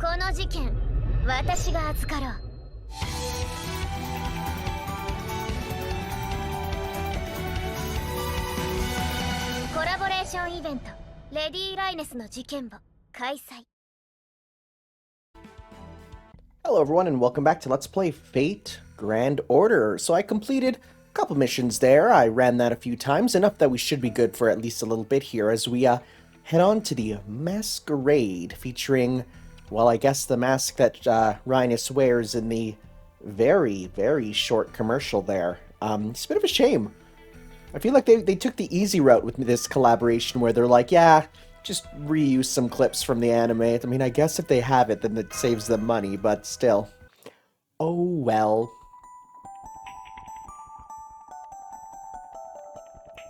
この事件、私が預かろう。コラボレーションイベント、レディー・ライネスの事件簿開催。Hello everyone and welcome back to Let's Play Fate Grand Order. So I completed a couple missions there. I ran that a few times, enough that we should be good for at least a little bit here as we head on to the Masquerade, featuring, well, I guess the mask that Reines wears in the very, very short commercial there. It's a bit of a shame. I feel like they took the easy route with this collaboration where they're like, yeah, just reuse some clips from the anime. I mean, I guess if they have it, then it saves them money, but still. Oh, well.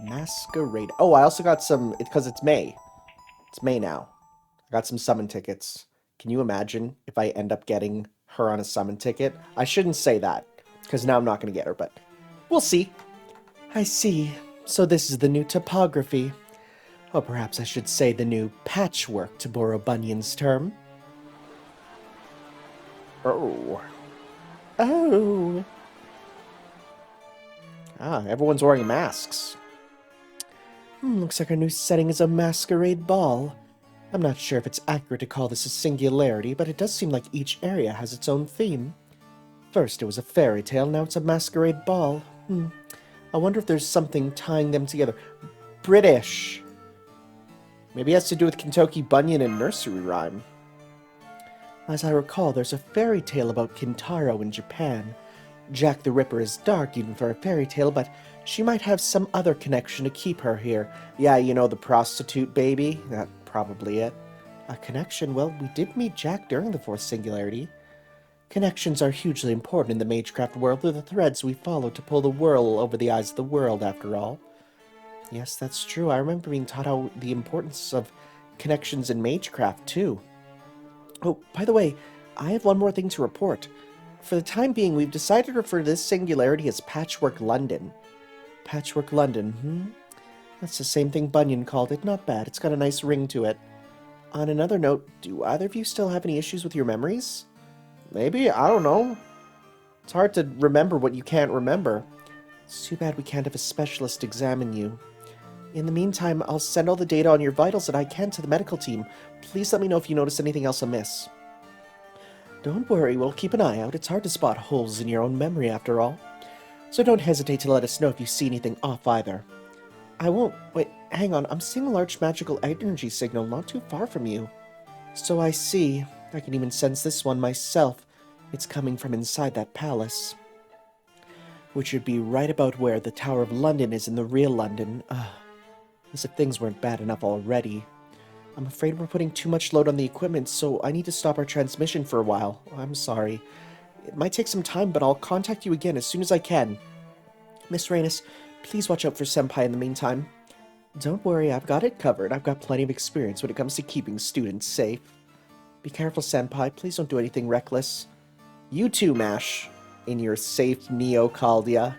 Masquerade. Oh, I also got some, because it's May. It's May now. I got some summon tickets. Can you imagine if I end up getting her on a summon ticket? I shouldn't say that, because now I'm not going to get her, but we'll see. I see. So this is the new topography. Or perhaps I should say the new patchwork, to borrow Bunyan's term. Oh. Oh. Ah, everyone's wearing masks. Looks like our new setting is a masquerade ball. I'm not sure if it's accurate to call this a singularity, but it does seem like each area has its own theme. First it was a fairy tale, now it's a masquerade ball. I wonder if there's something tying them together. British. Maybe it has to do with Kentucky Bunyan and nursery rhyme. As I recall, there's a fairy tale about Kintaro in Japan. Jack the Ripper is dark even for a fairy tale, but she might have some other connection to keep her here. Yeah, you know, the prostitute baby? That's probably it. A connection? Well, we did meet Jack during the Fourth Singularity. Connections are hugely important in the Magecraft world. They're the threads we follow to pull the whirl over the eyes of the world, after all. Yes, that's true. I remember being taught how the importance of connections in Magecraft, too. Oh, by the way, I have one more thing to report. For the time being, we've decided to refer to this singularity as Patchwork London. Patchwork London, That's the same thing Bunyan called it. Not bad. It's got a nice ring to it. On another note, do either of you still have any issues with your memories? Maybe, I don't know. It's hard to remember what you can't remember. It's too bad we can't have a specialist examine you. In the meantime, I'll send all the data on your vitals that I can to the medical team. Please let me know if you notice anything else amiss. Don't worry, we'll keep an eye out. It's hard to spot holes in your own memory, after all. So don't hesitate to let us know if you see anything off, either. I won't... Wait, hang on. I'm seeing a large magical energy signal not too far from you. So I see. I can even sense this one myself. It's coming from inside that palace. Which would be right about where the Tower of London is in the real London. As if things weren't bad enough already. I'm afraid we're putting too much load on the equipment, so I need to stop our transmission for a while. I'm sorry. It might take some time, but I'll contact you again as soon as I can. Miss Reines, please watch out for Senpai in the meantime. Don't worry, I've got it covered. I've got plenty of experience when it comes to keeping students safe. Be careful, Senpai. Please don't do anything reckless. You too, Mash. In your safe Neo-Caldia.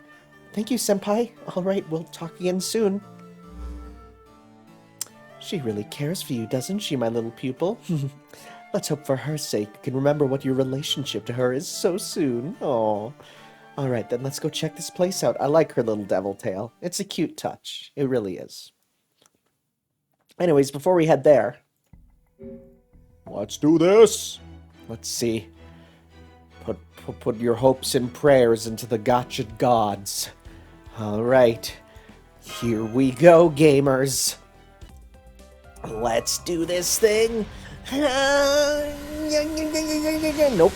Thank you, Senpai. Alright, we'll talk again soon. She really cares for you, doesn't she, my little pupil? Let's hope for her sake you can remember what your relationship to her is so soon. Aww. Alright, then let's go check this place out. I like her little devil tail. It's a cute touch. It really is. Anyways, before we head there... Let's do this! Let's see. Put your hopes and prayers into the Gacha gods. Alright. Here we go, gamers. Let's do this thing. Nope.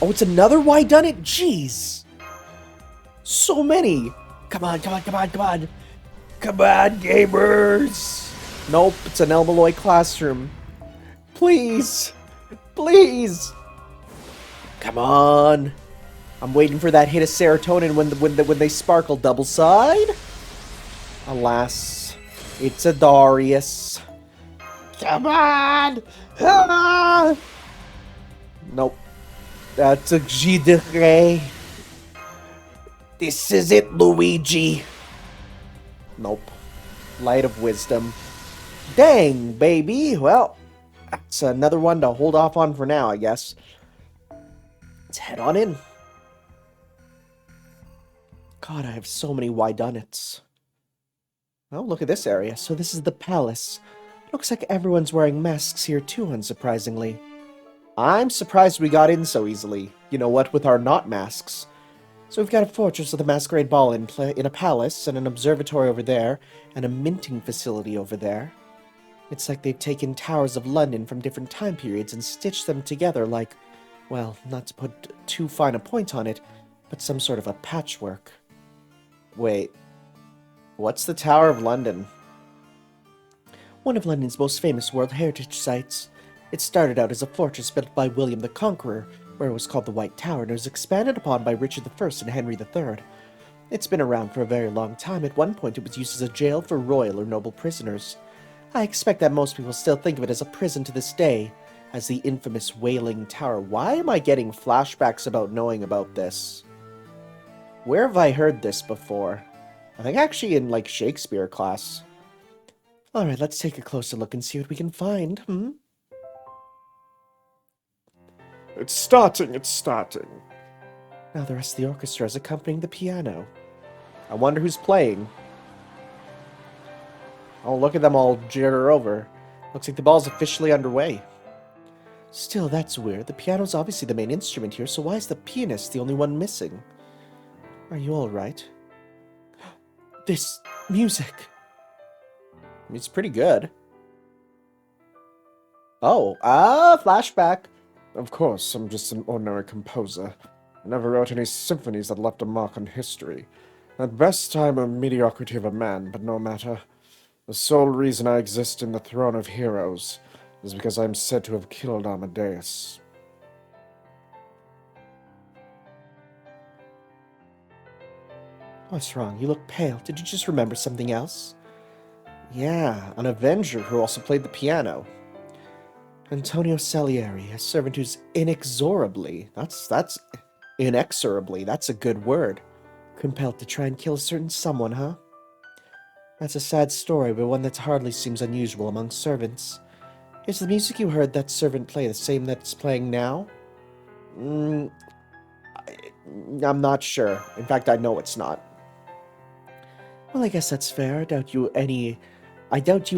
Oh, it's another Why Done It? Jeez. So many. Come on, come on, come on, come on. Come on, gamers. Nope, it's an Elmaloy classroom. Please. Please. Come on. I'm waiting for that hit of serotonin when they sparkle double side. Alas, it's a Darius. Come on! Ah! Nope. That's a Gebert. This is it, Luigi. Nope. Light of Wisdom. Dang, baby. Well, It's another one to hold off on for now, I guess. Let's head on in. God, I have so many whodunits. Oh, look at this area. So this is the palace. Looks like everyone's wearing masks here too, unsurprisingly. I'm surprised we got in so easily. You know what, with our not masks. So we've got a fortress with a masquerade ball in a palace, and an observatory over there, and a minting facility over there. It's like they've taken towers of London from different time periods and stitched them together like, well, not to put too fine a point on it, but some sort of a patchwork. Wait, what's the Tower of London? One of London's most famous World Heritage Sites. It started out as a fortress built by William the Conqueror, where it was called the White Tower, and it was expanded upon by Richard I and Henry III. It's been around for a very long time. At one point it was used as a jail for royal or noble prisoners. I expect that most people still think of it as a prison to this day, as the infamous Wailing Tower. Why am I getting flashbacks about knowing about this? Where have I heard this before? I think actually in, like, Shakespeare class. Alright, let's take a closer look and see what we can find, It's starting, it's starting. Now the rest of the orchestra is accompanying the piano. I wonder who's playing. Oh, look at them all jitter over. Looks like the ball's officially underway. Still, that's weird. The piano's obviously the main instrument here, so why is the pianist the only one missing? Are you alright? This music. It's pretty good. Oh, flashback. Of course, I'm just an ordinary composer. I never wrote any symphonies that left a mark on history. At best, I'm a mediocrity of a man, but no matter. The sole reason I exist in the throne of heroes is because I am said to have killed Amadeus. What's wrong? You look pale. Did you just remember something else? Yeah, an Avenger who also played the piano. Antonio Salieri, a servant who's inexorably, that's inexorably, that's a good word, compelled to try and kill a certain someone, huh? That's a sad story, but one that hardly seems unusual among servants. Is the music you heard that servant play the same that's playing now? I'm not sure. In fact, I know it's not. Well, I guess that's fair. I doubt you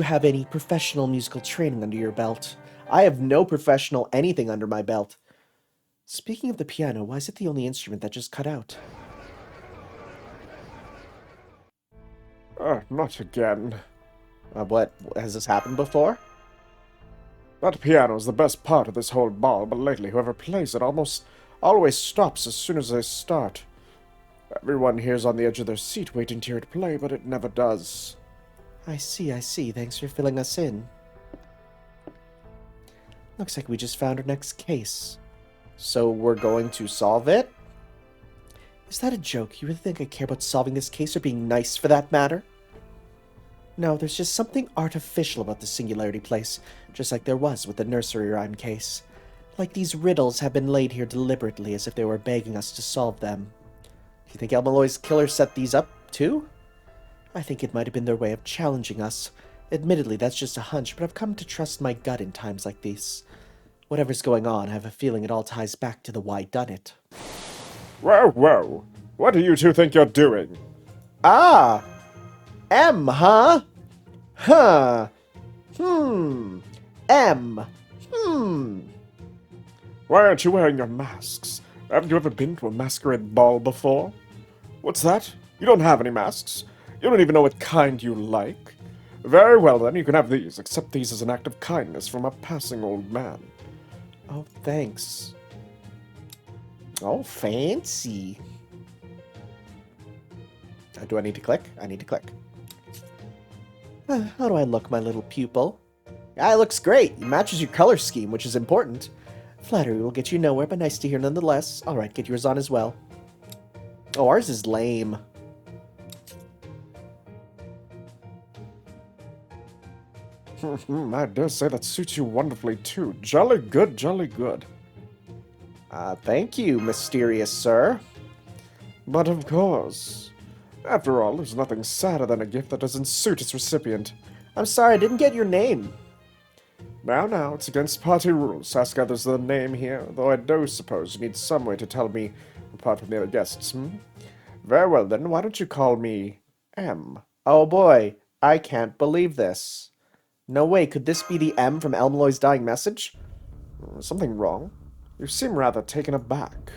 have any professional musical training under your belt. I have no professional anything under my belt. Speaking of the piano, why is it the only instrument that just cut out? Not again. What? Has this happened before? That piano is the best part of this whole ball, but lately whoever plays it almost always stops as soon as they start. Everyone here's on the edge of their seat waiting to hear it play, but it never does. I see. Thanks for filling us in. Looks like we just found our next case. So we're going to solve it? Is that a joke? You really think I care about solving this case or being nice for that matter? No, there's just something artificial about the Singularity place, just like there was with the nursery rhyme case. Like these riddles have been laid here deliberately as if they were begging us to solve them. Do you think Elmaloy's killer set these up, too? I think it might have been their way of challenging us. Admittedly, that's just a hunch, but I've come to trust my gut in times like these. Whatever's going on, I have a feeling it all ties back to the whodunit. Whoa! What do you two think you're doing? Ah! M, huh? Huh. M. Why aren't you wearing your masks? Haven't you ever been to a masquerade ball before? What's that? You don't have any masks? You don't even know what kind you like? Very well then, you can have these. Accept these as an act of kindness from a passing old man. Oh, thanks. Oh, fancy. Do I need to click? I need to click. How do I look, my little pupil? Ah, it looks great. It matches your color scheme, which is important. Flattery will get you nowhere, but nice to hear nonetheless. Alright, get yours on as well. Oh, ours is lame. I dare say that suits you wonderfully too. Jolly good, jolly good. Thank you, mysterious sir. But of course. After all, there's nothing sadder than a gift that doesn't suit its recipient. I'm sorry, I didn't get your name. Now, it's against party rules to ask others their name here, though I do suppose you need some way to tell me apart from the other guests, Very well, then, why don't you call me M? Oh boy, I can't believe this. No way, could this be the M from Elmaloy's dying message? Something wrong? You seem rather taken aback.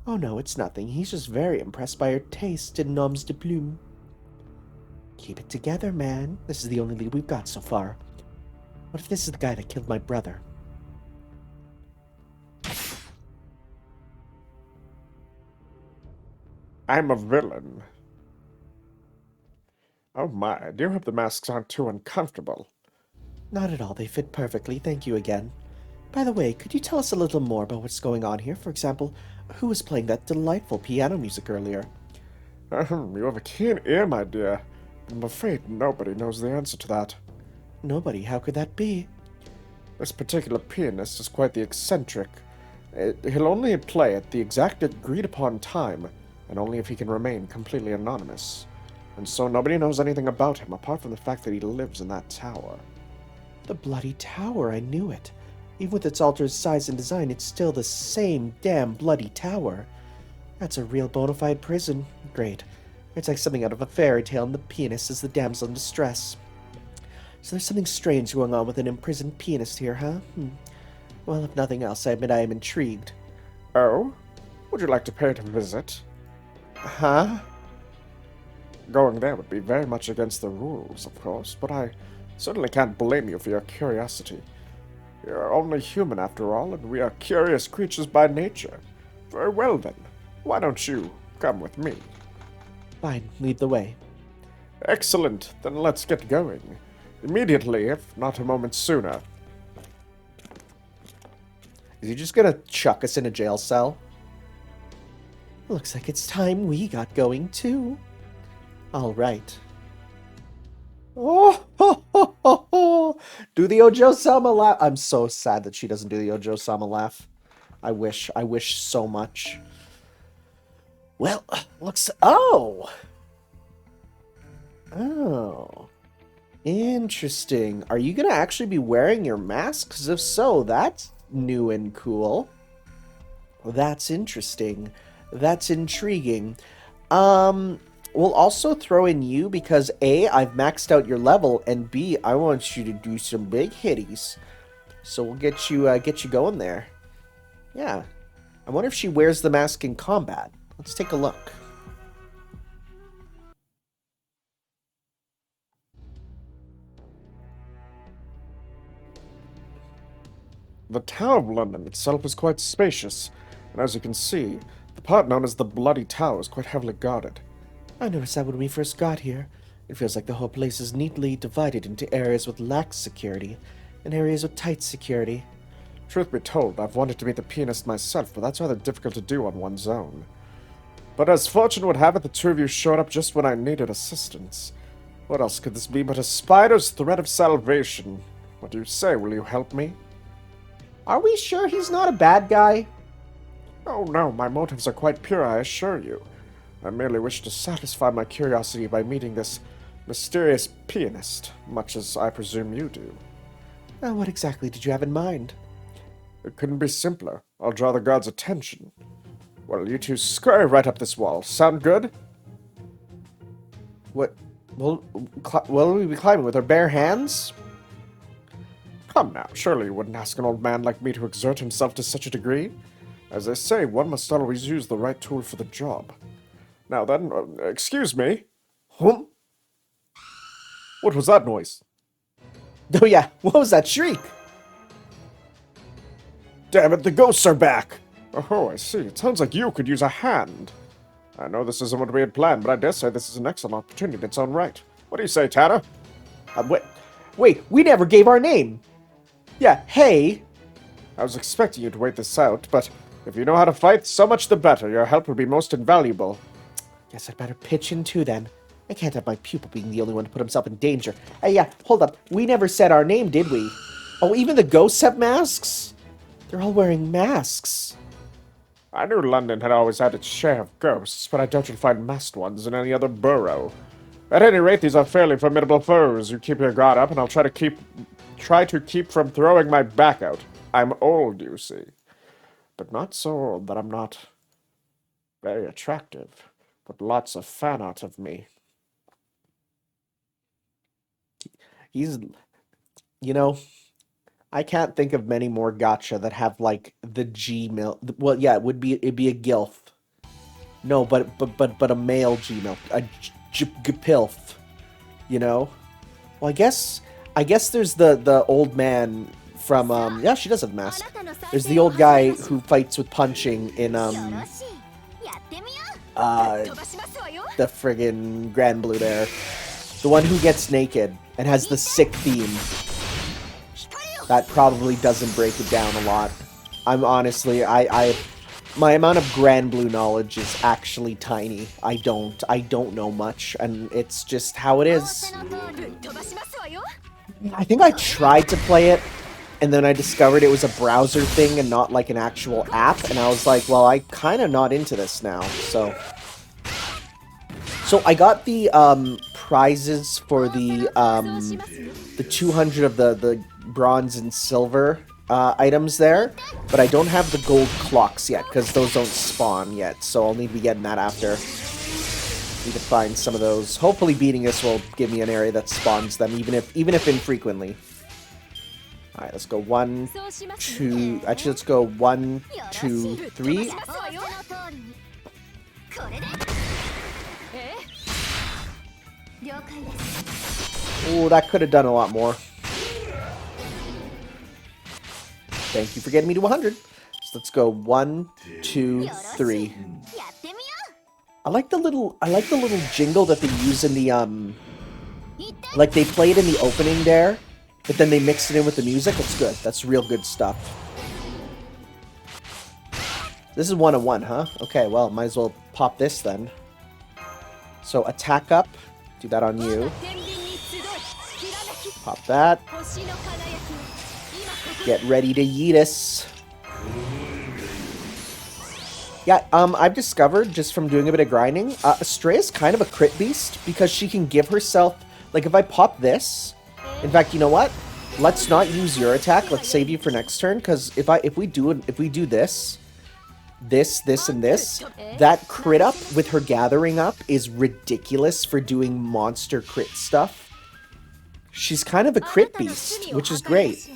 Oh no, it's nothing. He's just very impressed by her taste in noms de plume. Keep it together, man. This is the only lead we've got so far. What if this is the guy that killed my brother? I'm a villain. Oh my, I do hope the masks aren't too uncomfortable. Not at all. They fit perfectly. Thank you again. By the way, could you tell us a little more about what's going on here? For example, who was playing that delightful piano music earlier? You have a keen ear, my dear. I'm afraid nobody knows the answer to that. Nobody? How could that be? This particular pianist is quite the eccentric. He'll only play at the exact agreed-upon time, and only if he can remain completely anonymous. And so nobody knows anything about him apart from the fact that he lives in that tower. The bloody tower, I knew it. Even with its altered size and design, it's still the same damn bloody tower. That's a real bona fide prison. Great. It's like something out of a fairy tale, and the pianist is the damsel in distress. So there's something strange going on with an imprisoned pianist here, huh? Well, if nothing else, I admit I am intrigued. Oh? Would you like to pay it a visit? Huh? Going there would be very much against the rules, of course, but I certainly can't blame you for your curiosity. You're only human after all, and we are curious creatures by nature. Very well then, why don't you come with me? Fine, lead the way. Excellent, then let's get going. Immediately, if not a moment sooner. Is he just gonna chuck us in a jail cell? Looks like it's time we got going too. All right. Oh, ho, ho, ho, ho. Do the Ojo-sama laugh. I'm so sad that she doesn't do the Ojo-sama laugh. I wish so much. Well, looks... Oh! Interesting. Are you gonna actually be wearing your mask? Because if so, that's new and cool. That's interesting. That's intriguing. We'll also throw in you because A, I've maxed out your level, and B, I want you to do some big hitties. So we'll get you going there. Yeah. I wonder if she wears the mask in combat. Let's take a look. The Tower of London itself is quite spacious, and as you can see, the part known as the Bloody Tower is quite heavily guarded. I noticed that when we first got here. It feels like the whole place is neatly divided into areas with lax security and areas with tight security. Truth be told, I've wanted to meet the pianist myself, but that's rather difficult to do on one's own. But as fortune would have it, the two of you showed up just when I needed assistance. What else could this be but a spider's thread of salvation? What do you say? Will you help me? Are we sure he's not a bad guy? Oh no, my motives are quite pure, I assure you. I merely wish to satisfy my curiosity by meeting this mysterious pianist, much as I presume you do. What exactly did you have in mind? It couldn't be simpler. I'll draw the guards' attention. Well, you two scurry right up this wall. Sound good? What? Will we be climbing with our bare hands? Come now, surely you wouldn't ask an old man like me to exert himself to such a degree. As they say, one must always use the right tool for the job. Now then, excuse me. What was that noise? Oh yeah, what was that shriek? Damn it, the ghosts are back! Oh, I see. It sounds like you could use a hand. I know this isn't what we had planned, but I dare say this is an excellent opportunity in its own right. What do you say, Tanner? Wait, we never gave our name. Yeah, hey. I was expecting you to wait this out, but if you know how to fight, so much the better. Your help would be most invaluable. Guess I'd better pitch in too then. I can't have my pupil being the only one to put himself in danger. Hey, yeah, hold up. We never said our name, did we? Oh, even the ghosts have masks? They're all wearing masks. I knew London had always had its share of ghosts, but I doubt you'll find masked ones in any other borough. At any rate, these are fairly formidable foes. You keep your guard up, and I'll try to keep try to keep from throwing my back out. I'm old, you see. But not so old that I'm not very attractive. But lots of fan art of me. He's, you know, I can't think of many more gacha that have like the G-milk. Well, yeah, it'd be a gilf. No, but a male G-milk, a gpilf, you know. Well, I guess there's the old man from yeah, she does have a mask. There's the old guy who fights with punching in the friggin' Grand Blue there. The one who gets naked and has the sick theme. That probably doesn't break it down a lot. I'm honestly, my amount of Grand Blue knowledge is actually tiny. I don't know much, and it's just how it is. I think I tried to play it, and then I discovered it was a browser thing and not like an actual app, and I was like, well, I'm kind of not into this now, so... So I got the prizes for the 200 of the bronze and silver items there, but I don't have the gold clocks yet because those don't spawn yet, so I'll need to be getting that after. Need to find some of those. Hopefully beating this will give me an area that spawns them, even if infrequently. All right, let's go 1, 2. Actually, let's go 1, 2, 3. Oh, that could have done a lot more. Thank you for getting me to 100. So let's go 1, 2, 3. I like the little jingle that they use in the like they play it in the opening there, but then they mix it in with the music. It's good. That's real good stuff. This is 1-on-1, huh? Okay, well, might as well pop this then. So attack up. Do that on you. Pop that. Get ready to yeet us. Yeah, I've discovered, just from doing a bit of grinding, Estrella's kind of a crit beast, because she can give herself... Like, if I pop this... In fact, you know what? Let's not use your attack. Let's save you for next turn, because if we do this... This, and this, that crit up with her gathering up is ridiculous for doing monster crit stuff. She's kind of a crit beast, which is great.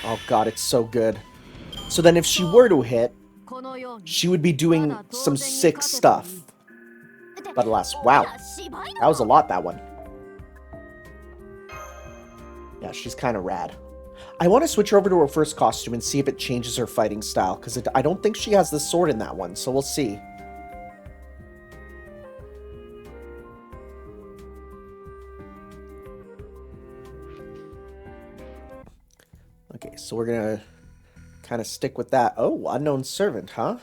Oh god, it's so good. So then if she were to hit, she would be doing some sick stuff. But alas, wow. That was a lot, that one. Yeah, she's kind of rad. I want to switch her over to her first costume and see if it changes her fighting style, because I don't think she has the sword in that one, so we'll see. Okay, so we're gonna kind of stick with that. Oh, unknown servant, huh?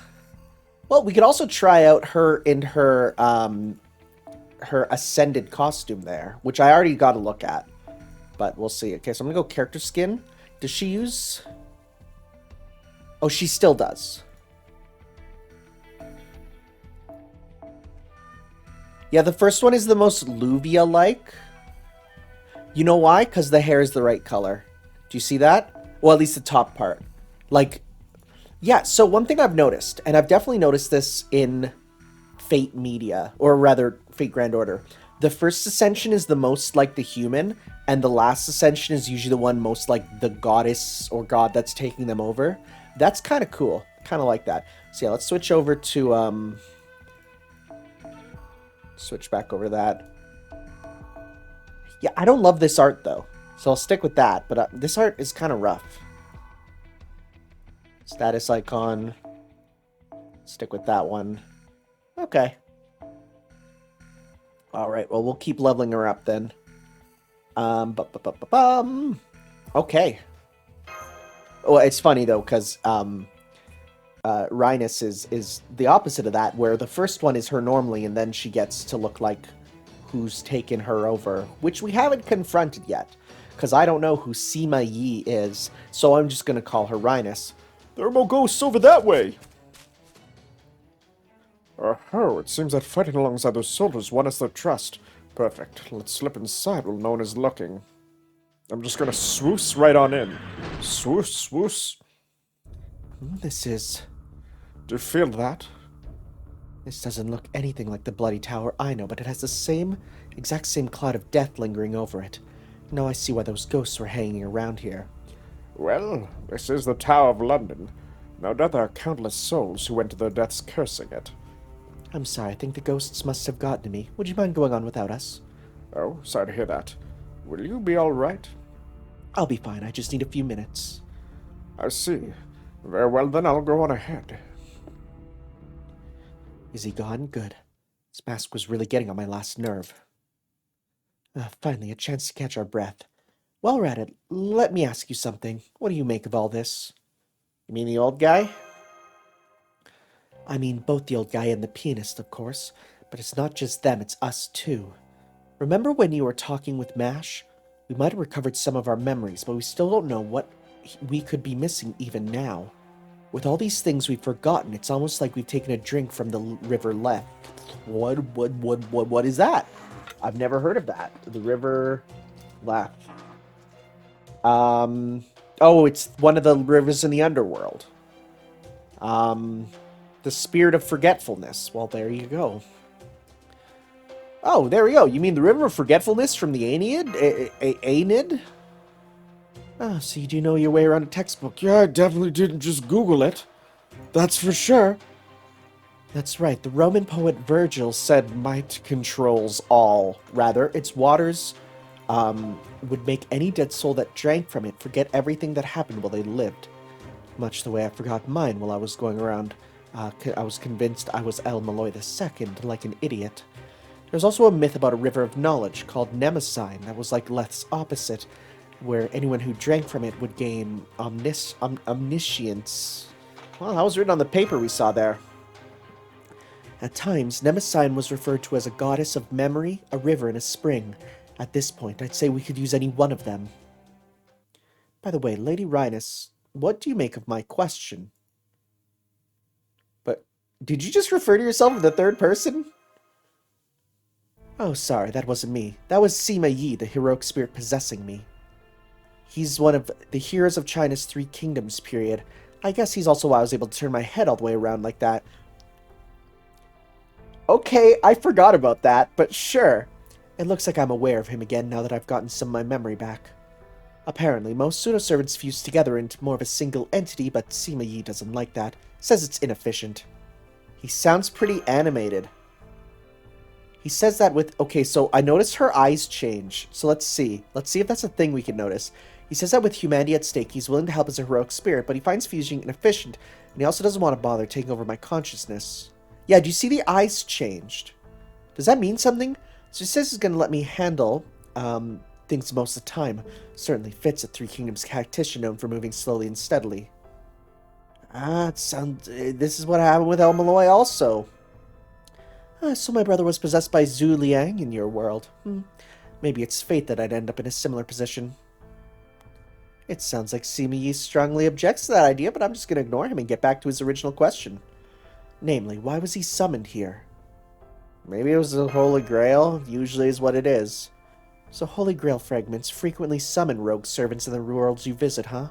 Well, we could also try out her in her her ascended costume there, which I already got a look at. But we'll see. Okay, so I'm gonna go character skin. Does she use... Oh, she still does. Yeah, the first one is the most Luvia-like. You know why? Because the hair is the right color. Do you see that? Well, at least the top part. Like, yeah, so one thing I've noticed, and I've definitely noticed this in Fate Media, or rather, Fate Grand Order. The first ascension is the most like the human, and the last ascension is usually the one most like the goddess or god that's taking them over. That's kind of cool. Kind of like that. So yeah, let's switch over to, switch back over that. Yeah, I don't love this art, though. So I'll stick with that, but this art is kind of rough. Status icon. Stick with that one. Okay. Alright, well, we'll keep leveling her up then. Okay. Well, it's funny, though, because Reines is the opposite of that, where the first one is her normally, and then she gets to look like who's taken her over, which we haven't confronted yet, because I don't know who Sima Yi is, so I'm just going to call her Reines. There are more ghosts over that way. Oh, it seems that fighting alongside those soldiers won us their trust. Perfect. Let's slip inside while no one is looking. I'm just gonna swoosh right on in. Swoosh, swoosh. This is... Do you feel that? This doesn't look anything like the Bloody Tower I know, but it has the exact same cloud of death lingering over it. Now I see why those ghosts were hanging around here. Well, this is the Tower of London. No doubt there are countless souls who went to their deaths cursing it. I'm sorry, I think the ghosts must have gotten to me. Would you mind going on without us? Oh, sorry to hear that. Will you be all right? I'll be fine, I just need a few minutes. I see. Very well, then I'll go on ahead. Is he gone? Good. This mask was really getting on my last nerve. Finally, a chance to catch our breath. While we're at it, let me ask you something. What do you make of all this? You mean the old guy? I mean both the old guy and the pianist, of course. But it's not just them, it's us too. Remember when you were talking with Mash? We might have recovered some of our memories, but we still don't know what we could be missing even now. With all these things we've forgotten, it's almost like we've taken a drink from the river left. What is that? I've never heard of that. The river left. Oh, it's one of the rivers in the underworld. The spirit of forgetfulness. Well, there you go. Oh, there we go. You mean the river of forgetfulness from the Aeneid? Aeneid? Oh, so you do know your way around a textbook. Yeah, I definitely didn't just Google it. That's for sure. That's right. The Roman poet Virgil said might controls all. Rather, its waters would make any dead soul that drank from it forget everything that happened while they lived. Much the way I forgot mine while I was going around. I was convinced I was El Malloy II, like an idiot. There's also a myth about a river of knowledge called Mnemosyne that was like Leth's opposite, where anyone who drank from it would gain omniscience. Well, that was written on the paper we saw there. At times, Mnemosyne was referred to as a goddess of memory, a river, and a spring. At this point, I'd say we could use any one of them. By the way, Lady Reines, what do you make of my question? But, did you just refer to yourself in the third person? Oh, sorry, that wasn't me. That was Sima Yi, the heroic spirit possessing me. He's one of the heroes of China's Three Kingdoms period. I guess he's also why I was able to turn my head all the way around like that. Okay, I forgot about that, but sure. It looks like I'm aware of him again now that I've gotten some of my memory back. Apparently, most pseudo-servants fuse together into more of a single entity, but Sima Yi doesn't like that. Says it's inefficient. He sounds pretty animated. He says that with... Okay, so I noticed her eyes change. So let's see. Let's see if that's a thing we can notice. He says that with humanity at stake, he's willing to help as a heroic spirit, but he finds fusing inefficient, and he also doesn't want to bother taking over my consciousness. Yeah, do you see the eyes changed? Does that mean something? So he says he's going to let me handle things most of the time. Certainly fits a Three Kingdoms tactician known for moving slowly and steadily. This is what happened with El Malloy also. So my brother was possessed by Zhu Liang in your world. Maybe it's fate that I'd end up in a similar position. It sounds like Sima Yi strongly objects to that idea, but I'm just going to ignore him and get back to his original question. Namely, why was he summoned here? Maybe it was the Holy Grail. Usually is what it is. So Holy Grail fragments frequently summon rogue servants in the worlds you visit, huh?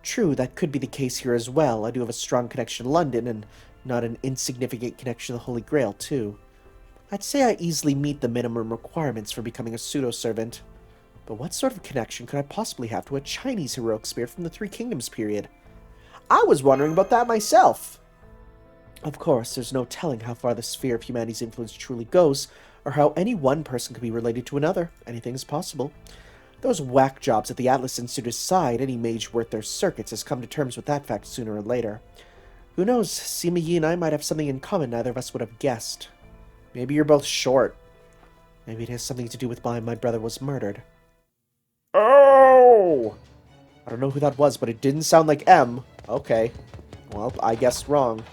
True, that could be the case here as well. I do have a strong connection to London, and not an insignificant connection to the Holy Grail, too. I'd say I easily meet the minimum requirements for becoming a pseudo-servant. But what sort of connection could I possibly have to a Chinese heroic spirit from the Three Kingdoms period? I was wondering about that myself. Of course, there's no telling how far the sphere of humanity's influence truly goes, or how any one person could be related to another. Anything is possible. Those whack jobs at the Atlas Institute aside, any mage worth their circuits has come to terms with that fact sooner or later. Who knows, Sima Yi and I might have something in common neither of us would have guessed. Maybe you're both short. Maybe it has something to do with why my brother was murdered. Oh! I don't know who that was, but it didn't sound like M. Okay. Well, I guessed wrong.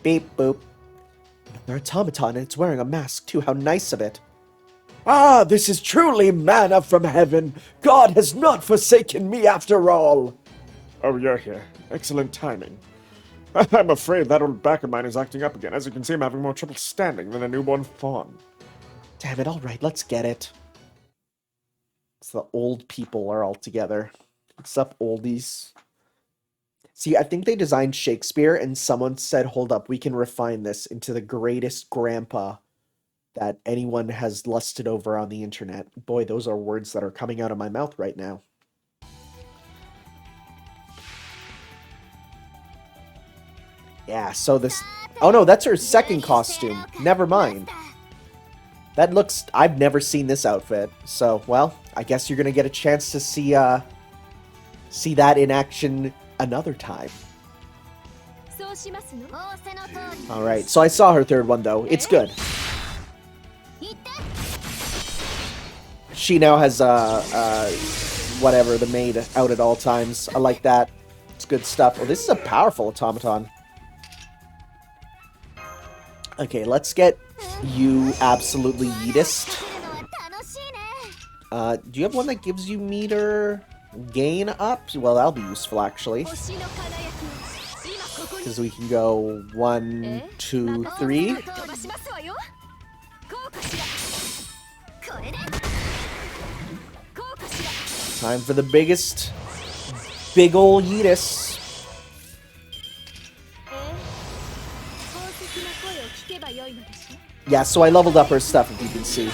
Beep, boop. Another automaton, and it's wearing a mask, too. How nice of it. Ah, this is truly manna from heaven. God has not forsaken me after all. Oh, you're here. Excellent timing. I'm afraid that old back of mine is acting up again. As you can see, I'm having more trouble standing than a newborn fawn. Damn it, alright, let's get it. So the old people are all together. What's up, oldies? See, I think they designed Shakespeare, and someone said, hold up, we can refine this into the greatest grandpa that anyone has lusted over on the internet. Boy, those are words that are coming out of my mouth right now. Yeah, so this... Oh no, that's her second costume. Never mind. That looks... I've never seen this outfit. So, well, I guess you're gonna get a chance to see that in action another time. Alright, so I saw her third one, though. It's good. She now has, whatever, the maid out at all times. I like that. It's good stuff. Oh, this is a powerful automaton. Okay, let's get you absolutely yeetist. Do you have one that gives you meter gain up? Well, that'll be useful, actually. Because we can go 1, 2, 3. Time for the biggest, big ol' yeetus. Yeah, so I leveled up her stuff, if you can see.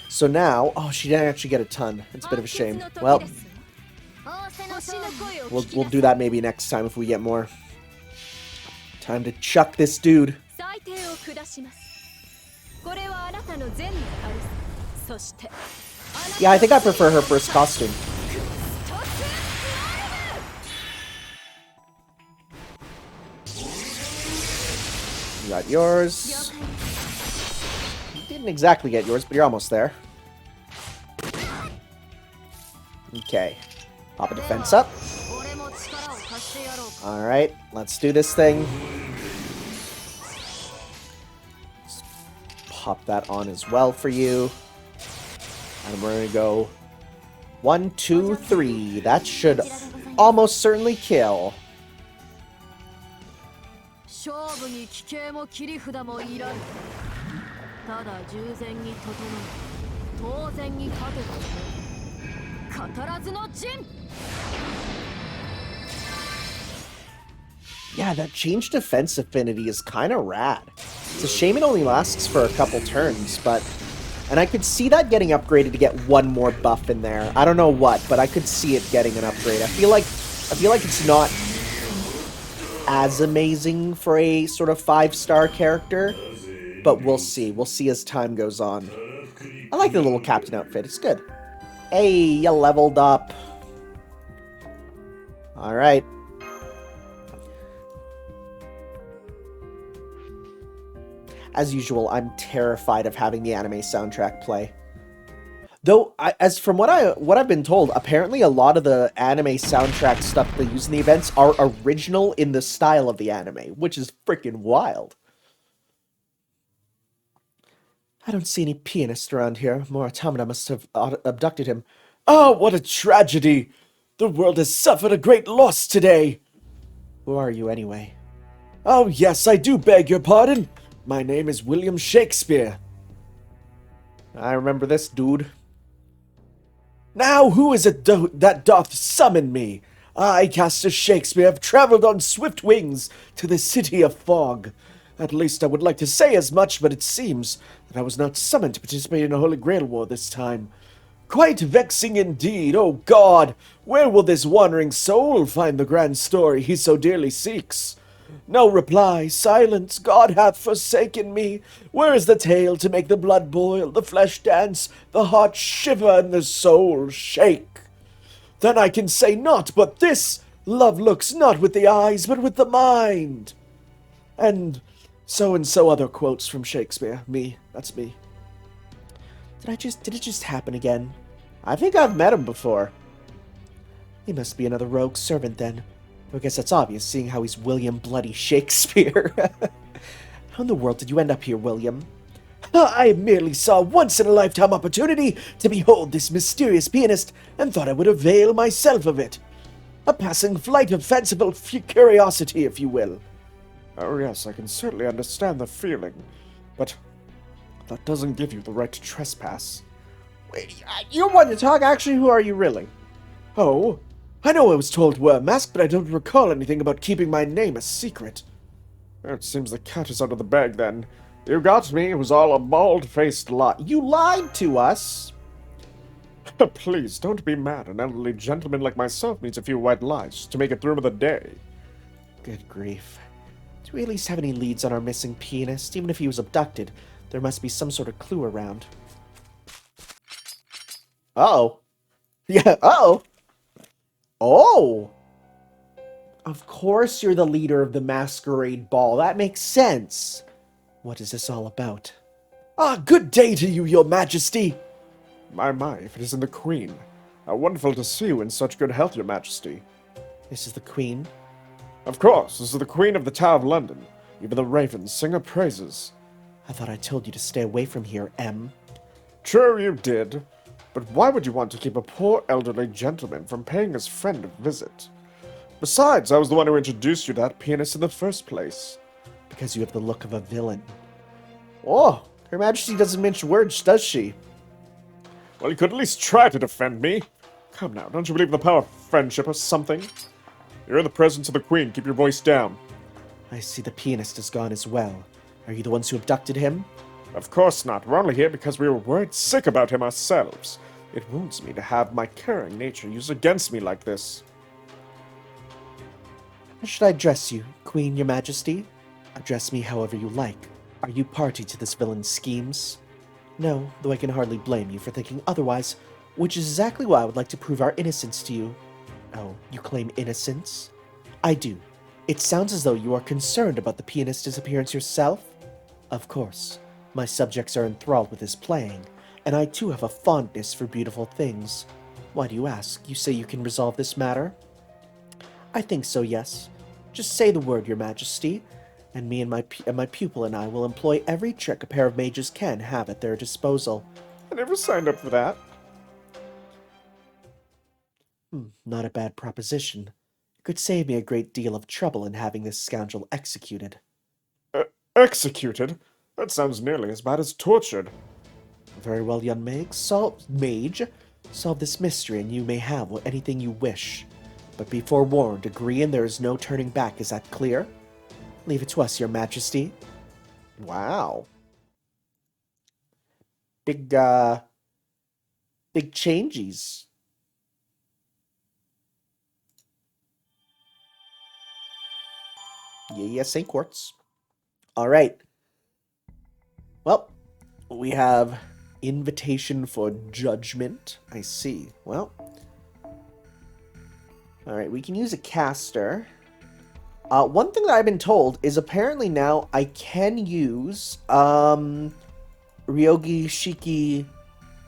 So now... Oh, she didn't actually get a ton. It's a bit of a shame. Well, we'll do that maybe next time if we get more. Time to chuck this dude. Yeah, I think I prefer her first costume. You got yours. You didn't exactly get yours, but you're almost there. Okay. Pop a defense up. Alright, let's do this thing. Let's pop that on as well for you. And we're gonna go 1, 2, 3. That should almost certainly kill. Yeah, that changed defense affinity is kind of rad. It's a shame it only lasts for a couple turns, but... And I could see that getting upgraded to get one more buff in there. I don't know what, but I could see it getting an upgrade. I feel like it's not as amazing for a sort of 5-star character, but we'll see. We'll see as time goes on. I like the little captain outfit. It's good. Hey, you leveled up. Alright. As usual, I'm terrified of having the anime soundtrack play. Though, as from what I've been told, apparently a lot of the anime soundtrack stuff they use in the events are original in the style of the anime, which is freaking wild. I don't see any pianist around here. More automata must have abducted him. Oh, what a tragedy! The world has suffered a great loss today! Who are you, anyway? Oh, yes, I do beg your pardon. My name is William Shakespeare. I remember this, dude. Now, who is it that doth summon me? I, Caster Shakespeare, have travelled on swift wings to the city of fog. At least I would like to say as much, but it seems that I was not summoned to participate in a Holy Grail War this time. Quite vexing indeed, oh God! Where will this wandering soul find the grand story he so dearly seeks? No reply, silence, God hath forsaken me. Where is the tale to make the blood boil, the flesh dance, the heart shiver, and the soul shake? Then I can say naught but this, love looks not with the eyes, but with the mind. And so other quotes from Shakespeare. Me, that's me. Did it just happen again? I think I've met him before. He must be another rogue servant then. I guess that's obvious, seeing how he's William Bloody Shakespeare. How in the world did you end up here, William? I merely saw once-in-a-lifetime opportunity to behold this mysterious pianist, and thought I would avail myself of it. A passing flight of fanciful curiosity, if you will. Oh yes, I can certainly understand the feeling, but that doesn't give you the right to trespass. Wait, you want to talk? Actually, who are you really? Oh, I know I was told to wear a mask, but I don't recall anything about keeping my name a secret. It seems the cat is out of the bag then. You got me, it was all a bald-faced lie. You lied to us! Please, don't be mad. An elderly gentleman like myself needs a few white lies just to make it through the day. Good grief. Do we at least have any leads on our missing pianist? Even if he was abducted, there must be some sort of clue around. Uh-oh. Yeah, uh-oh. Oh! Of course you're the leader of the masquerade ball. That makes sense. What is this all about? Ah, good day to you, your majesty! My, if it isn't the Queen. How wonderful to see you in such good health, your majesty. This is the Queen? Of course, this is the Queen of the Tower of London. Even the ravens sing her praises. I thought I told you to stay away from here, M. True, you did. But why would you want to keep a poor elderly gentleman from paying his friend a visit? Besides, I was the one who introduced you to that pianist in the first place. Because you have the look of a villain. Oh, Her Majesty doesn't mince words, does she? Well, you could at least try to defend me. Come now, don't you believe in the power of friendship or something? You're in the presence of the Queen. Keep your voice down. I see the pianist is gone as well. Are you the ones who abducted him? Of course not. We're only here because we were worried sick about him ourselves. It wounds me to have my caring nature used against me like this. How should I address you, Queen, Your Majesty? Address me however you like. Are you party to this villain's schemes? No, though I can hardly blame you for thinking otherwise, which is exactly why I would like to prove our innocence to you. Oh, you claim innocence? I do. It sounds as though you are concerned about the pianist's disappearance yourself? Of course. My subjects are enthralled with his playing, and I too have a fondness for beautiful things. Why do you ask? You say you can resolve this matter? I think so, yes. Just say the word, Your Majesty, and me and my pupil and I will employ every trick a pair of mages can have at their disposal. I never signed up for that. Not a bad proposition. It could save me a great deal of trouble in having this scoundrel executed. Executed? That sounds nearly as bad as tortured. Very well, young mage. Solve this mystery and you may have anything you wish. But be forewarned, agree and there is no turning back. Is that clear? Leave it to us, Your Majesty. Wow. Big changes. Yeah, St. Quartz. All right. Well, we have invitation for judgment. I see. Well. All right, we can use a caster. One thing that I've been told is apparently now I can use Ryogi Shiki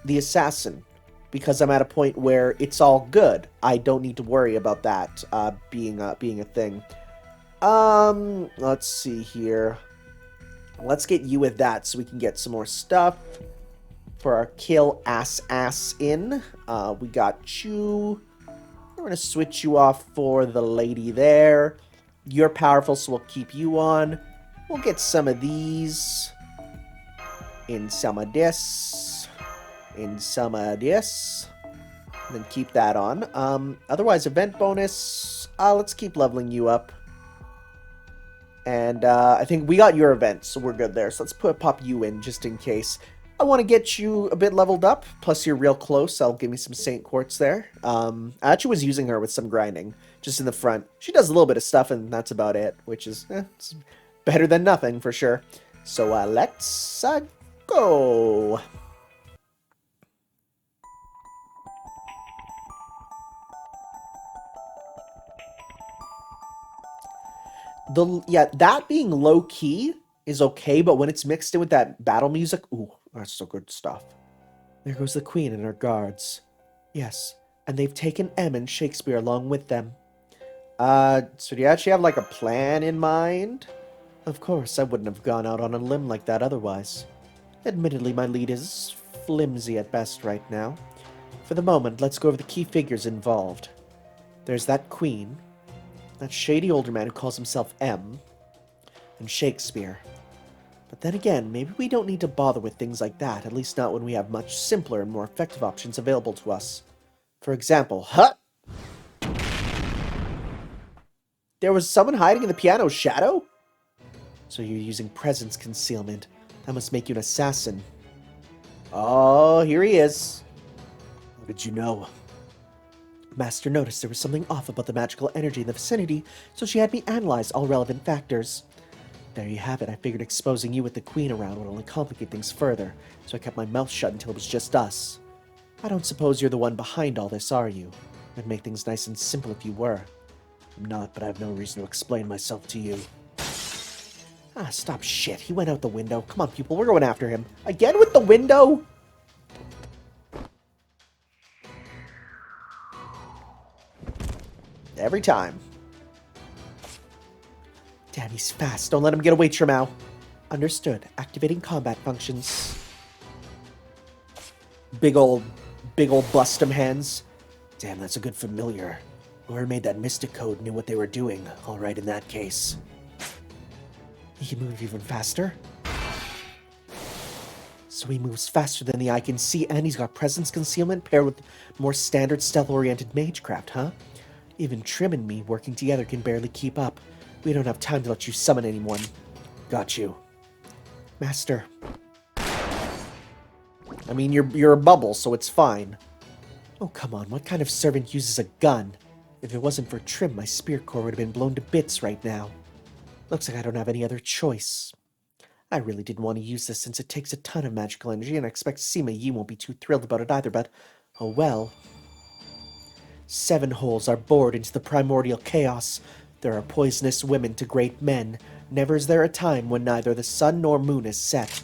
the Assassin because I'm at a point where it's all good. I don't need to worry about that being a thing. Let's see here. Let's get you with that so we can get some more stuff for our kill ass in. We got you. We're going to switch you off for the lady there. You're powerful, so we'll keep you on. We'll get some of these. In some of this. In some of this. And then keep that on. Otherwise, event bonus. Let's keep leveling you up. And I think we got your event, so we're good there. So let's pop you in just in case. I want to get you a bit leveled up. Plus, you're real close. I'll give me some Saint Quartz there. I actually was using her with some grinding, just in the front. She does a little bit of stuff, and that's about it, which is it's better than nothing for sure. So let's go. That being low key is okay, but when it's mixed in with that battle music, ooh, that's so good stuff. There goes the Queen and her guards. Yes, and they've taken M and Shakespeare along with them. So do you actually have like a plan in mind? Of course, I wouldn't have gone out on a limb like that otherwise. Admittedly, my lead is flimsy at best right now. For the moment, let's go over the key figures involved. There's that queen, that shady older man who calls himself M, and Shakespeare. But then again, maybe we don't need to bother with things like that, at least not when we have much simpler and more effective options available to us. For example, there was someone hiding in the piano's shadow? So you're using presence concealment. That must make you an assassin. Oh, here he is. How did you know? Master noticed there was something off about the magical energy in the vicinity, so she had me analyze all relevant factors. There you have it. I figured exposing you with the queen around would only complicate things further, so I kept my mouth shut until it was just us. I don't suppose you're the one behind all this, are you? It'd make things nice and simple if you were. I'm not, but I have no reason to explain myself to you. Ah, stop shit. He went out the window. Come on, people. We're going after him. Again with the window? Every time. Damn, he's fast. Don't let him get away, Trimau. Understood. Activating combat functions. Big old bustum hands. Damn, that's a good familiar. Whoever made that mystic code knew what they were doing. All right, in that case. He can move even faster. So he moves faster than the eye can see, and he's got presence concealment paired with more standard stealth-oriented magecraft, huh? Even Trim and me working together can barely keep up. We don't have time to let you summon anyone. Got you. Master. I mean, you're a bubble, so it's fine. Oh, come on. What kind of servant uses a gun? If it wasn't for Trim, my spear core would have been blown to bits right now. Looks like I don't have any other choice. I really didn't want to use this since it takes a ton of magical energy, and I expect Sima Yi won't be too thrilled about it either, but oh well. 7 holes are bored into the primordial chaos. There are poisonous women to great men. Never is there a time when neither the sun nor moon is set.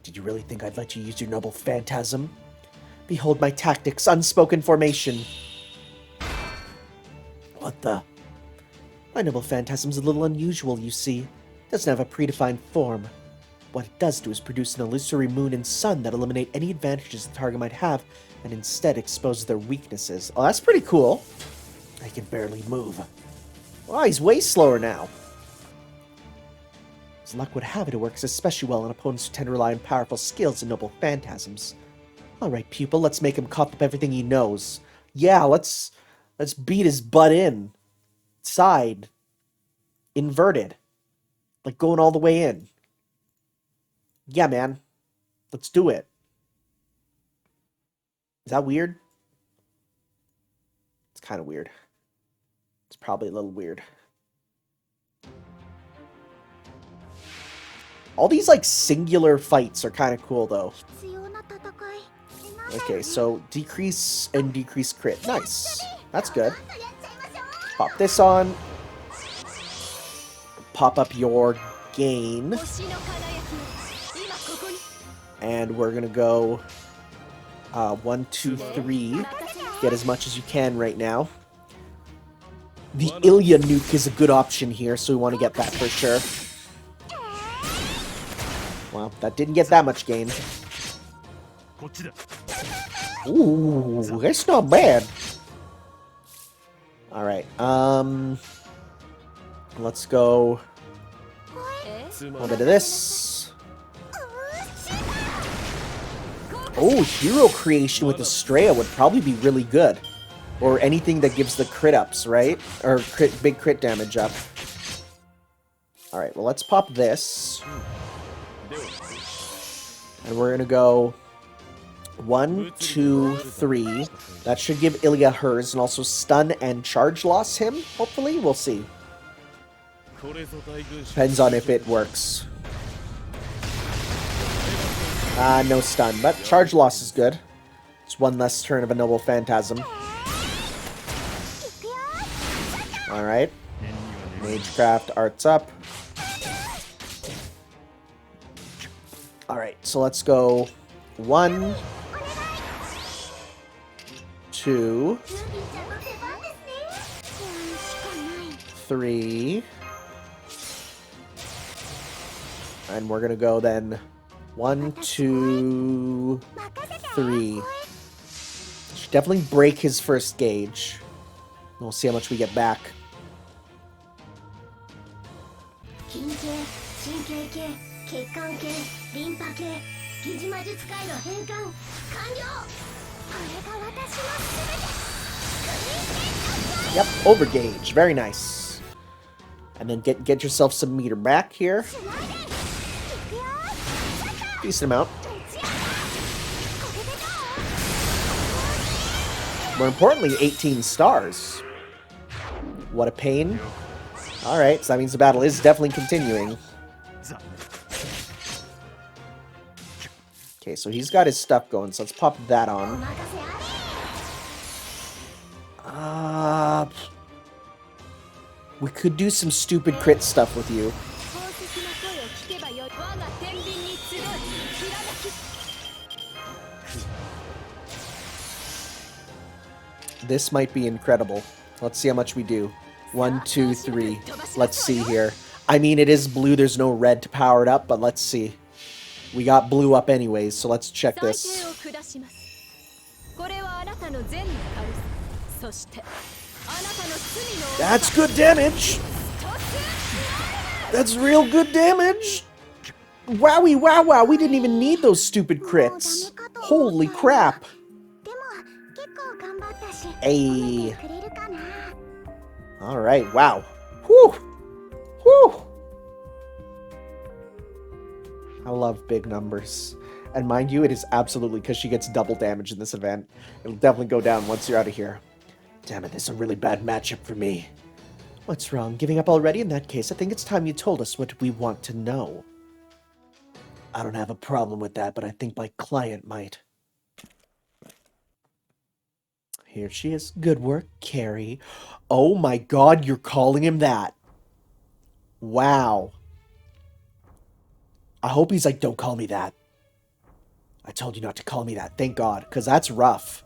Did you really think I'd let you use your noble phantasm? Behold my tactics, unspoken formation. What the? My noble phantasm's a little unusual, you see. It doesn't have a predefined form. What it does do is produce an illusory moon and sun that eliminate any advantages the target might have, and instead exposes their weaknesses. Oh, that's pretty cool. I can barely move. Wow, he's way slower now. As luck would have it, it works especially well on opponents who tend to rely on powerful skills and noble phantasms. Alright, pupil, let's make him cough up everything he knows. Yeah, let's beat his butt in. Side. Inverted. Like going all the way in. Yeah, man. Let's do it. Is that weird? It's kind of weird. It's probably a little weird. All these, like, singular fights are kind of cool, though. Okay, so decrease and decrease crit. Nice. That's good. Pop this on. Pop up your gain. And we're gonna go 1, 2, 3. Get as much as you can right now. The Ilya nuke is a good option here, so we want to get that for sure. Well, that didn't get that much gain. Ooh, that's not bad. Alright, let's go a little bit of this. Oh, hero creation with Estrella would probably be really good. Or anything that gives the crit ups, right? Or big crit damage up. Alright, well, let's pop this. And we're gonna go 1, 2, 3. That should give Ilya hers, and also stun and charge loss him, hopefully? We'll see. Depends on if it works. No stun, but charge loss is good. It's one less turn of a noble phantasm. Alright. Magecraft arts up. Alright, so let's go 1, 2, 3. And we're gonna go then 1, 2, 3. Should definitely break his first gauge. We'll see how much we get back. 筋系、神経系、血管系、リンパ系、疑似魔術界の変換完了。これが私の全て。 Yep, overgauge. Very nice. And then get yourself some meter back here. Decent amount. More importantly, 18 stars. What a pain. Alright, so that means the battle is definitely continuing. Okay, so he's got his stuff going, so let's pop that on. We could do some stupid crit stuff with you. This might be incredible. Let's see how much we do. 1, 2, 3. Let's see here. I mean, it is blue. There's no red to power it up, but let's see. We got blue up anyways, so let's check this. That's good damage! That's real good damage! Wowie wow wow, we didn't even need those stupid crits. Holy crap. Hey. Alright, wow. Whew! Whew! I love big numbers. And mind you, it is absolutely because she gets double damage in this event. It'll definitely go down once you're out of here. Damn it, this is a really bad matchup for me. What's wrong? Giving up already? In that case, I think it's time you told us what we want to know. I don't have a problem with that, but I think my client might. Here she is. Good work, Carrie. Oh my god, you're calling him that. Wow. I hope he's like, don't call me that. I told you not to call me that. Thank God, because that's rough.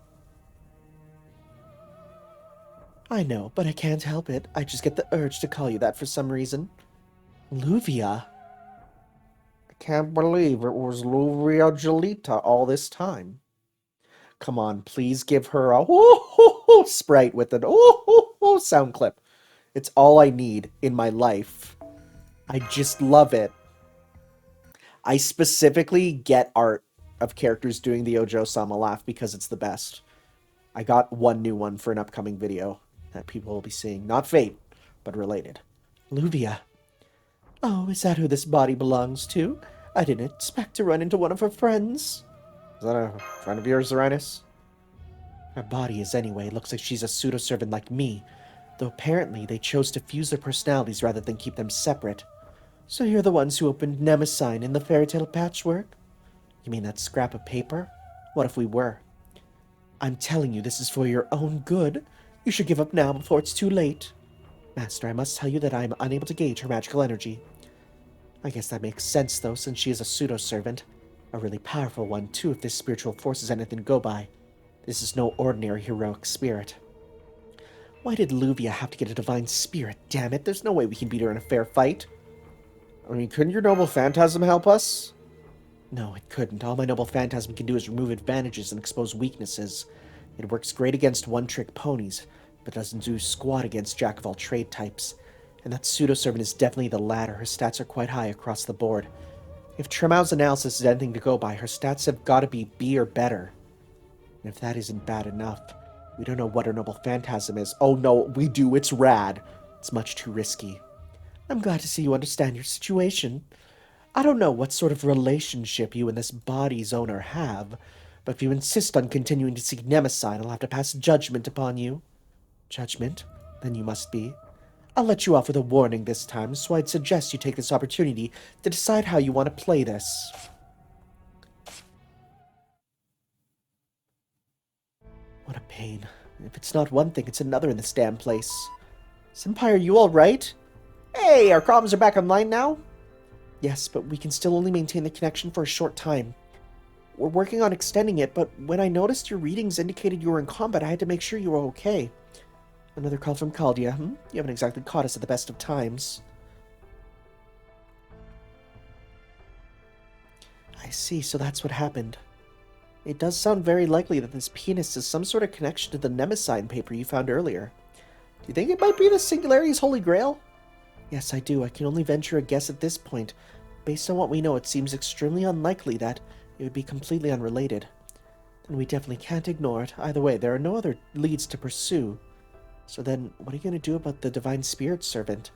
I know, but I can't help it. I just get the urge to call you that for some reason. Luvia? I can't believe it was Luvia Jolita all this time. Come on, please give her a sprite with an sound clip. It's all I need in my life. I just love it. I specifically get art of characters doing the Ojo-sama laugh because it's the best. I got one new one for an upcoming video that people will be seeing. Not Fate, but related. Luvia. Oh, is that who this body belongs to? I didn't expect to run into one of her friends. Is that a friend of yours, Reines? Her body is anyway. Looks like she's a pseudo-servant like me. Though apparently they chose to fuse their personalities rather than keep them separate. So you're the ones who opened Nemesign in the fairy tale patchwork? You mean that scrap of paper? What if we were? I'm telling you, this is for your own good. You should give up now before it's too late. Master, I must tell you that I am unable to gauge her magical energy. I guess that makes sense, though, since she is a pseudo-servant. A really powerful one, too, if this spiritual force is anything to go by. This is no ordinary heroic spirit. Why did Luvia have to get a divine spirit? Damn it, there's no way we can beat her in a fair fight. I mean, couldn't your noble phantasm help us? No, it couldn't. All my noble phantasm can do is remove advantages and expose weaknesses. It works great against one-trick ponies, but doesn't do squat against jack-of-all-trade types. And that pseudo-servant is definitely the latter. Her stats are quite high across the board. If Tremau's analysis is anything to go by, her stats have got to be B or better. And if that isn't bad enough, we don't know what her noble phantasm is. Oh no, we do. It's rad. It's much too risky. I'm glad to see you understand your situation. I don't know what sort of relationship you and this body's owner have, but if you insist on continuing to seek Nemesign, I'll have to pass judgment upon you. Judgment? Then you must be. I'll let you off with a warning this time, so I'd suggest you take this opportunity to decide how you want to play this. What a pain. If it's not one thing, it's another in this damn place. Senpai, are you alright? Hey, our comms are back online now? Yes, but we can still only maintain the connection for a short time. We're working on extending it, but when I noticed your readings indicated you were in combat, I had to make sure you were okay. Another call from Caldia. You haven't exactly caught us at the best of times. I see, so that's what happened. It does sound very likely that this pianist has some sort of connection to the Nemesign paper you found earlier. Do you think it might be the Singularity's Holy Grail? Yes, I do. I can only venture a guess at this point. Based on what we know, it seems extremely unlikely that it would be completely unrelated. Then we definitely can't ignore it. Either way, there are no other leads to pursue. So then, what are you going to do about the Divine Spirit Servant?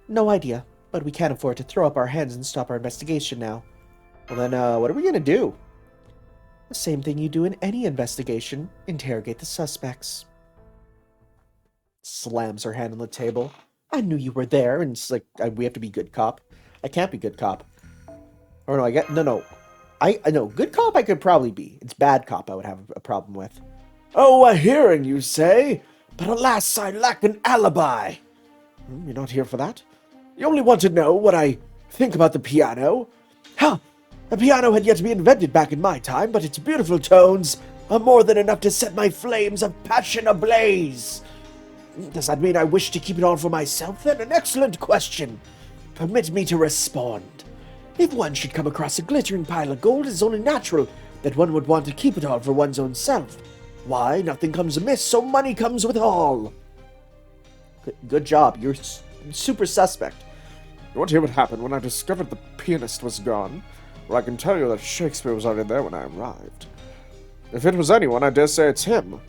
No idea, but we can't afford to throw up our hands and stop our investigation now. Well then, what are we going to do? The same thing you do in any investigation. Interrogate the suspects. Slams her hand on the table. I knew you were there, and it's like, we have to be good cop. I can't be good cop. Or no, no. I know, good cop I could probably be. It's bad cop I would have a problem with. Oh, a hearing, you say? But alas, I lack an alibi. You're not here for that? You only want to know what I think about the piano? Ha! The piano had yet to be invented back in my time, but its beautiful tones are more than enough to set my flames of passion ablaze. Does that mean I wish to keep it on for myself, then? An excellent question. Permit me to respond. If one should come across a glittering pile of gold, it is only natural that one would want to keep it all for one's own self. Why, nothing comes amiss, so money comes with all. Good job. You're super suspect. You want to hear what happened when I discovered the pianist was gone? Well, I can tell you that Shakespeare was already there when I arrived. If it was anyone, I dare say it's him.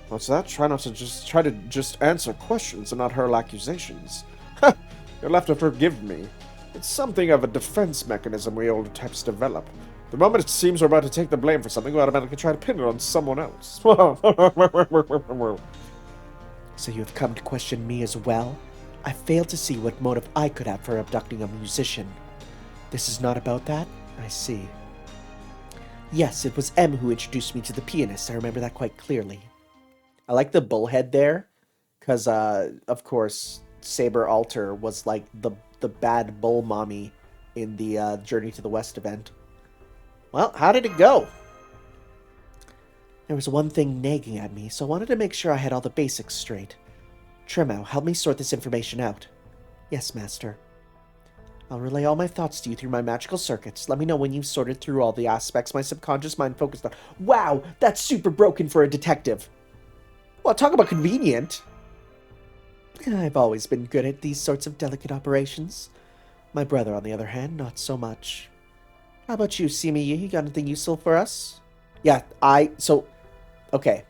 What's that? Try to just answer questions and not hurl accusations. Ha! You'll have to forgive me. It's something of a defense mechanism we old types develop. The moment it seems we're about to take the blame for something, we automatically try to pin it on someone else. So you have come to question me as well? I fail to see what motive I could have for abducting a musician. This is not about that? I see. Yes, it was M who introduced me to the pianist. I remember that quite clearly. I like the bullhead there, because, of course, Saber Alter was like the bad bull mommy in the Journey to the West event. Well, how did it go? There was one thing nagging at me, so I wanted to make sure I had all the basics straight. Tremau, help me sort this information out. Yes, Master. I'll relay all my thoughts to you through my magical circuits. Let me know when you've sorted through all the aspects my subconscious mind focused on. Wow, that's super broken for a detective. Well, talk about convenient. I've always been good at these sorts of delicate operations. My brother, on the other hand, not so much. How about you, Simi? You got anything useful for us? Yeah, okay.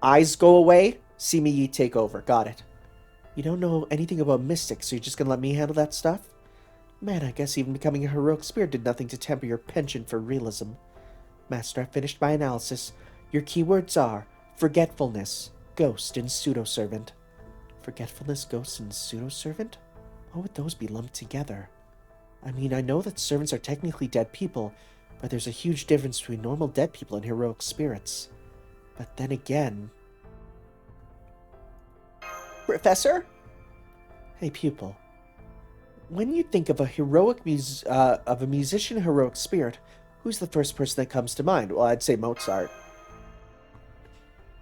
Eyes go away, Simi take over. Got it. You don't know anything about mystics, so you're just gonna let me handle that stuff? Man, I guess even becoming a heroic spirit did nothing to temper your penchant for realism. Master, I've finished my analysis. Your keywords are forgetfulness, ghost, and pseudo-servant. Forgetfulness, ghost, and pseudo-servant? Why would those be lumped together? I mean, I know that servants are technically dead people, but there's a huge difference between normal dead people and heroic spirits. But then again... Professor? Hey, pupil. When you think of a musician heroic spirit, who's the first person that comes to mind? Well, I'd say Mozart.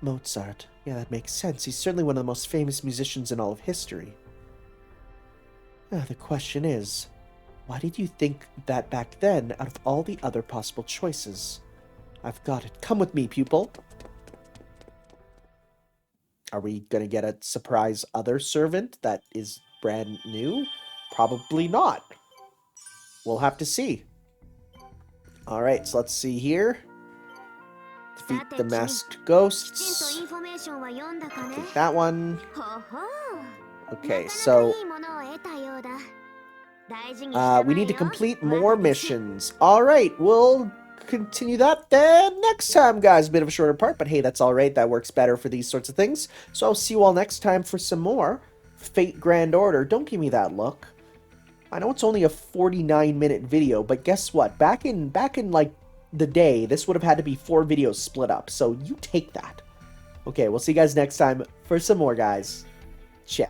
Mozart. Yeah, that makes sense. He's certainly one of the most famous musicians in all of history. Now, the question is, why did you think that back then out of all the other possible choices? I've got it. Come with me, pupil. Are we going to get a surprise other servant that is brand new? Probably not. We'll have to see. Alright, so let's see here. Defeat the masked ghosts. Take that one. Okay, so... we need to complete more missions. Alright, we'll continue that then next time, guys. A bit of a shorter part, but hey, that's alright. That works better for these sorts of things. So I'll see you all next time for some more Fate Grand Order. Don't give me that look. I know it's only a 49-minute video, but guess what? Back in like the day, this would have had to be 4 videos split up. So you take that. Okay, we'll see you guys next time for some more, guys. Ciao.